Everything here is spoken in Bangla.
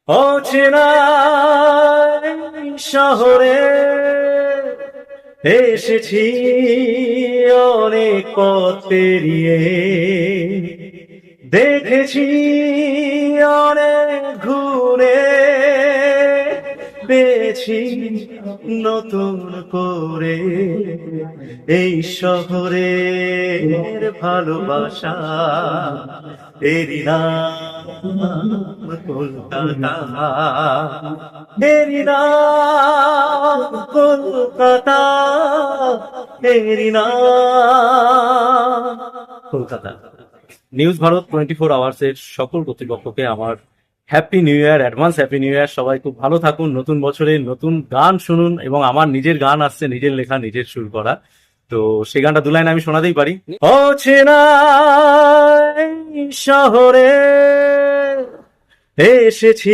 অচেনা শহরে এসেছি অনেক পথ পেরিয়ে, দেখেছি অনেক ঘুরে, পেয়েছি নতুন করে এই শহরের ভালোবাসা। এরই নাম কলকাতা, এরই নাম কলকাতা, এরই নাম কলকাতা। নিউজ ভারত 24 আওয়ার্সের সকল কর্তৃপক্ষকে আমার happy new year, advance happy new year. সবাই খুব ভালো থাকুন, নতুন বছরে নতুন গান শুনুন, এবং আমার নিজের গান আসছে, নিজের লেখা, নিজের সুর করা, তো সেই গানটা দু লাইন আমি শোনাতেই পারি। অচেনা শহরে এসেছি